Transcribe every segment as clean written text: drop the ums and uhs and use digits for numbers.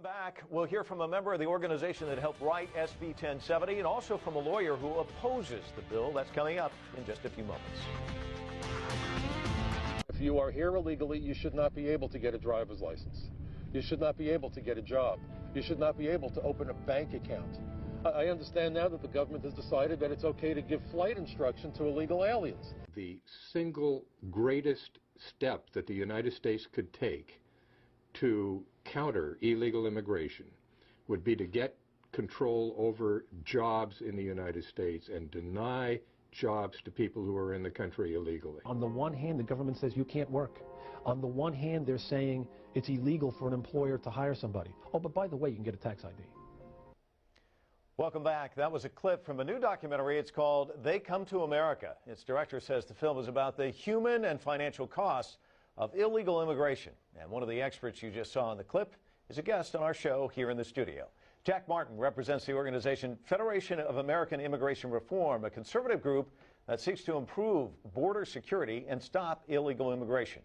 Back, we'll hear from a member of the organization that helped write SB 1070 and also from a lawyer who opposes the bill. That's coming up in just a few moments. If you are here illegally, you should not be able to get a driver's license. You should not be able to get a job. You should not be able to open a bank account. I understand now that the government has decided that it's okay to give flight instruction to illegal aliens. The single greatest step that the United States could take to counter illegal immigration would be to get control over jobs in the United States and deny jobs to people who are in the country illegally. On the one hand, the government says you can't work. On the one hand, they're saying it's illegal for an employer to hire somebody. Oh, but by the way, you can get a tax ID. Welcome back. That was a clip from a new documentary. It's called They Come to America. Its director says the film is about the human and financial costs of illegal immigration. And one of the experts you just saw in the clip is a guest on our show here in the studio. Jack Martin represents the organization Federation of American Immigration Reform, a conservative group that seeks to improve border security and stop illegal immigration.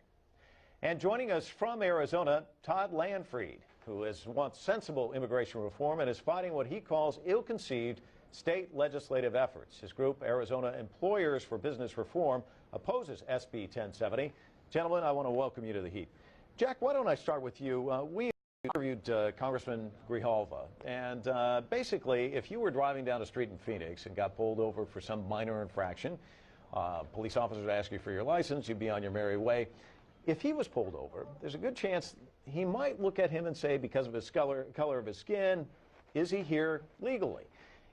And joining us from Arizona, Todd Landfried, who wants sensible immigration reform and is fighting what he calls ill-conceived state legislative efforts. His group, Arizona Employers for Business Reform, opposes SB 1070. Gentlemen, I want to welcome you to the Heat. Jack, why don't I start with you? We interviewed Congressman Grijalva, and basically, if you were driving down a street in Phoenix and got pulled over for some minor infraction, police officers would ask you for your license, you'd be on your merry way. If he was pulled over, there's a good chance he might look at him and say, because of his color of his skin, is he here legally?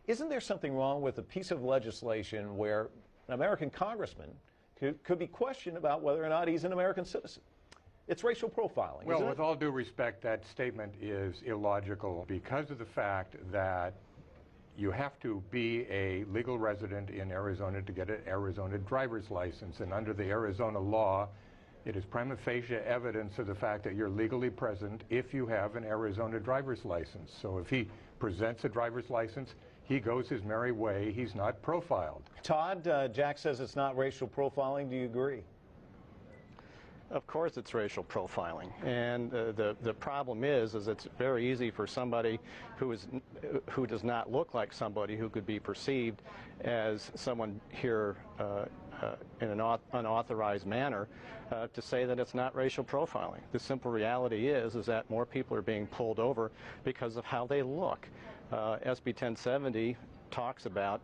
Isn't there something wrong with a piece of legislation where an American congressman could be questioned about whether or not he's an American citizen? It's racial profiling. Well, with all due respect, that statement is illogical because of the fact that you have to be a legal resident in Arizona to get an Arizona driver's license. And under the Arizona law, it is prima facie evidence of the fact that you're legally present if you have an Arizona driver's license. So if he presents a driver's license, he goes his merry way. He's not profiled. Todd, Jack says it's not racial profiling. Do you agree? Of course it's racial profiling, and the problem is it's very easy for somebody who does not look like somebody who could be perceived as someone here in an unauthorized manner to say that it's not racial profiling. The simple reality is that more people are being pulled over because of how they look. SB 1070 talks about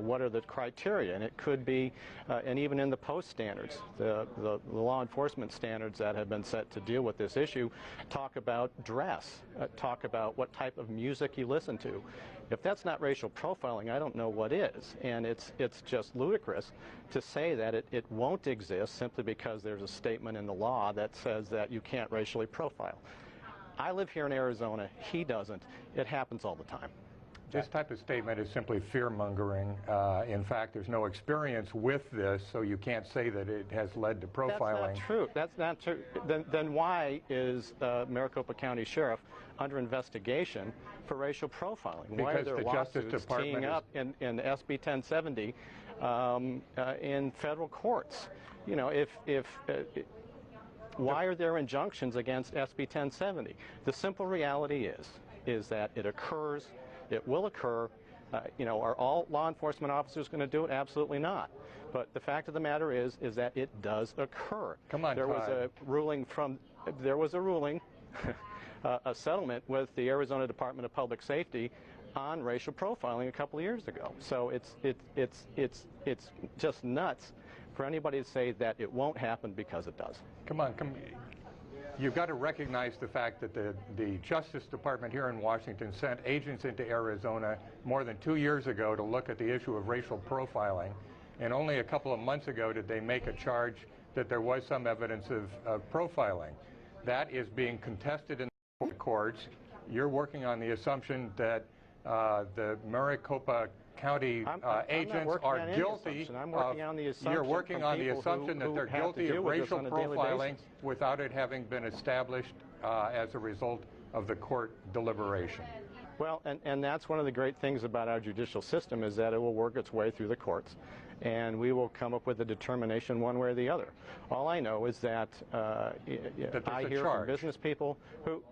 what are the criteria, and it could be, and even in the post standards, the law enforcement standards that have been set to deal with this issue talk about dress, talk about what type of music you listen to. If that's not racial profiling, I don't know what is, and it's just ludicrous to say that it won't exist simply because there's a statement in the law that says that you can't racially profile. I live here in Arizona. He doesn't. It happens all the time. This type of statement is simply fear-mongering. In fact, there's no experience with this, so you can't say that it has led to profiling. That's not true. That's not true. Then why is Maricopa County Sheriff under investigation for racial profiling? Because why are there the Justice lawsuits Department teeing up in SB 1070 in federal courts? You know, why are there injunctions against SB 1070? The simple reality is that it occurs. It will occur. Are all law enforcement officers going to do it? Absolutely not. But the fact of the matter is that it does occur. Come on, There was a ruling a settlement with the Arizona Department of Public Safety on racial profiling a couple of years ago. So it's just nuts for anybody to say that it won't happen because it does. Come on. You've got to recognize the fact that the Justice Department here in Washington sent agents into Arizona more than 2 years ago to look at the issue of racial profiling, and only a couple of months ago did they make a charge that there was some evidence of profiling. That is being contested in the courts. You're working on the assumption that the Maricopa County agents are guilty. You're working on the assumption that they're guilty of racial profiling without it having been established as a result of the court deliberation. Well, and that's one of the great things about our judicial system is that it will work its way through the courts, and we will come up with a determination one way or the other. All I know is that I hear from business people who,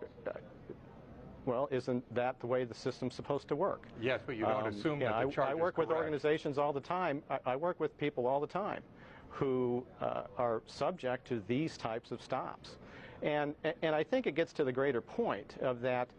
well, isn't that the way the system's supposed to work? Yes, but you don't assume that the charge I work is with correct. organizations all the time. I work with people all the time who are subject to these types of stops. And I think it gets to the greater point of that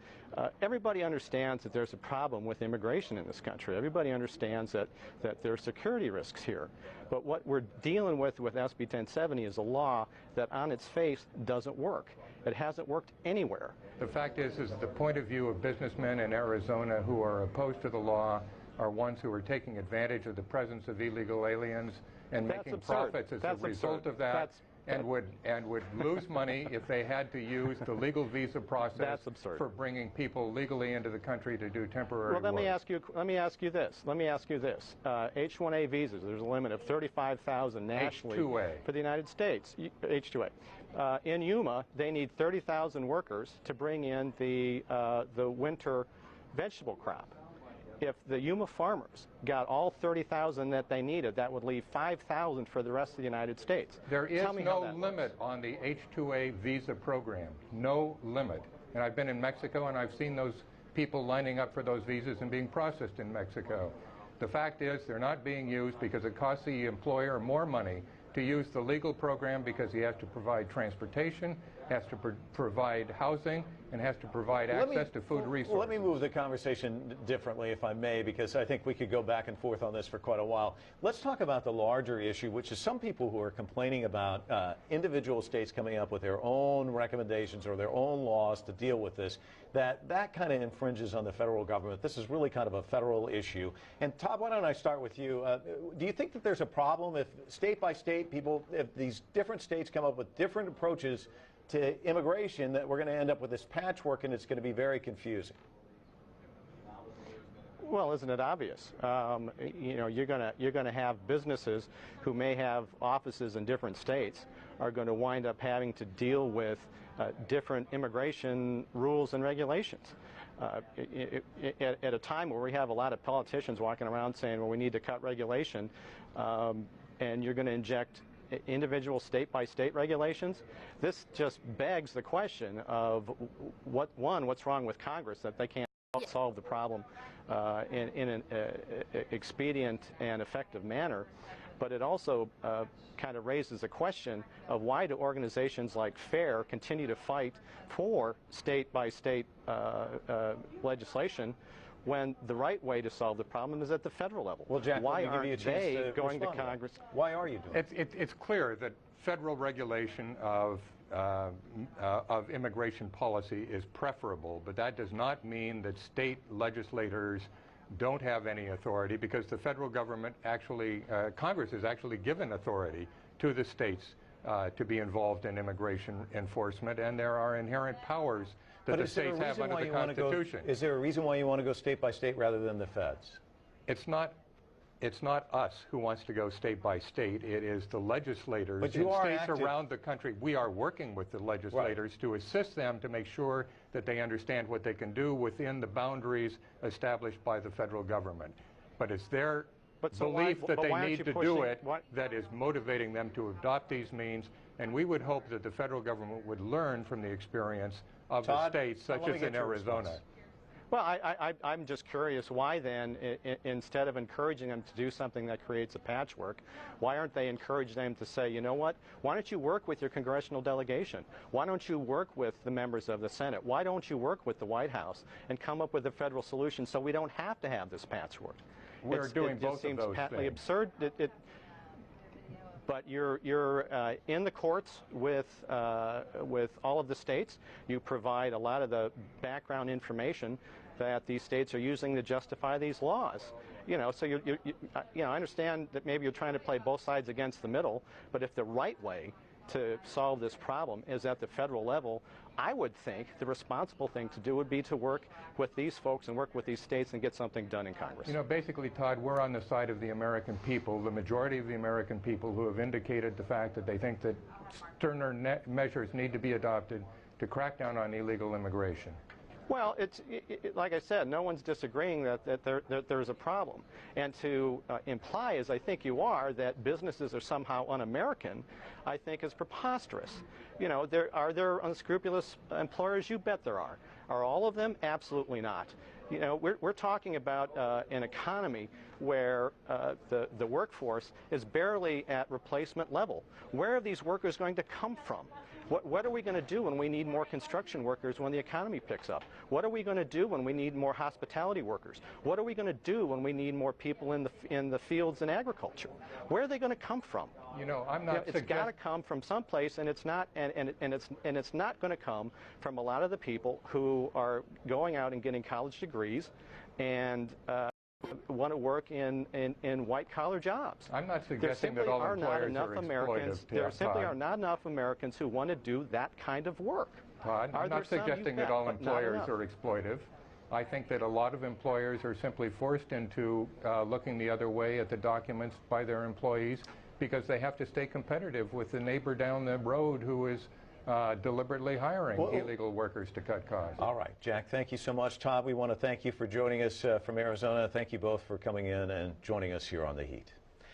everybody understands that there's a problem with immigration in this country. Everybody understands that there are security risks here. But what we're dealing with SB 1070 is a law that on its face doesn't work. It hasn't worked anywhere. The fact is the point of view of businessmen in Arizona who are opposed to the law are ones who are taking advantage of the presence of illegal aliens and making profits as a result of that. And would lose money if they had to use the legal visa process for bringing people legally into the country to do temporary work. Let me ask you this. H-1A visas. There's a limit of 35,000 nationally H-2A. For the United States. H-2A. In Yuma, they need 30,000 workers to bring in the winter vegetable crop. If the Yuma farmers got all 30,000 that they needed, that would leave 5,000 for the rest of the United States. There is no limit on the H-2A visa program. No limit. And I've been in Mexico and I've seen those people lining up for those visas and being processed in Mexico. The fact is they're not being used because it costs the employer more money to use the legal program because he has to provide transportation, has to provide housing, and has to provide access to food resources. Let me move the conversation differently, if I may, because I think we could go back and forth on this for quite a while. Let's talk about the larger issue, which is some people who are complaining about individual states coming up with their own recommendations or their own laws to deal with this, that kind of infringes on the federal government. This is really kind of a federal issue. And Todd, why don't I start with you? Do you think that there's a problem if state by state if these different states come up with different approaches to immigration, that we're going to end up with this patchwork and it's going to be very confusing? Well, isn't it obvious? You know, you're going to have businesses who may have offices in different states are going to wind up having to deal with different immigration rules and regulations. At a time where we have a lot of politicians walking around saying, well, we need to cut regulation, and you're going to inject individual state-by-state regulations, this just begs the question of what's wrong with Congress that they can't solve the problem in an expedient and effective manner. But it also kind of raises a question of why do organizations like FAIR continue to fight for state-by-state legislation when the right way to solve the problem is at the federal level? Well, Jack, why aren't they going to Congress? Why are you doing it? It's clear that federal regulation of immigration policy is preferable, but that does not mean that state legislators don't have any authority, because the federal government actually, Congress has actually given authority to the states to be involved in immigration enforcement, and there are inherent powers that the states have under the Constitution. Is there a reason why you want to go state by state rather than the feds? It's not us who wants to go state by state. It is the legislators in states around the country. We are working with the legislators to assist them to make sure that they understand what they can do within the boundaries established by the federal government. But it's their belief that they need to do it that is motivating them to adopt these means, and we would hope that the federal government would learn from the experience of the states, such as in Arizona. Well, I'm just curious why then, instead of encouraging them to do something that creates a patchwork, why aren't they encouraging them to say, you know what, why don't you work with your congressional delegation? Why don't you work with the members of the Senate? Why don't you work with the White House and come up with a federal solution so we don't have to have this patchwork? We're doing both of those things. It seems patently absurd. But you're in the courts with all of the states. You provide a lot of the background information that these states are using to justify these laws. You know, so I understand that maybe you're trying to play both sides against the middle, but if the right way to solve this problem is at the federal level, I would think the responsible thing to do would be to work with these folks and work with these states and get something done in Congress. You know, basically, Todd, we're on the side of the American people, the majority of the American people who have indicated the fact that they think that sterner measures need to be adopted to crack down on illegal immigration? Well, like I said, no one's disagreeing that there's a problem. And to imply, as I think you are, that businesses are somehow un-American, I think is preposterous. You know, are there unscrupulous employers? You bet there are. Are all of them? Absolutely not. You know, we're talking about an economy where the workforce is barely at replacement level. Where are these workers going to come from? What are we going to do when we need more construction workers when the economy picks up? What are we going to do when we need more hospitality workers? What are we going to do when we need more people in the fields and agriculture? Where are they going to come from? You know, I'm not. It's got to come from someplace, and it's not. And it's not going to come from a lot of the people who are going out and getting college degrees, and want to work in white-collar jobs. I'm not suggesting that all employers are exploitive. There simply are not enough Americans who want to do that kind of work. Todd, I'm not suggesting that all employers are exploitive. I think that a lot of employers are simply forced into looking the other way at the documents by their employees because they have to stay competitive with the neighbor down the road who is deliberately hiring illegal workers to cut costs. All right, Jack, thank you so much. Todd, we want to thank you for joining us from Arizona. Thank you both for coming in and joining us here on The Heat.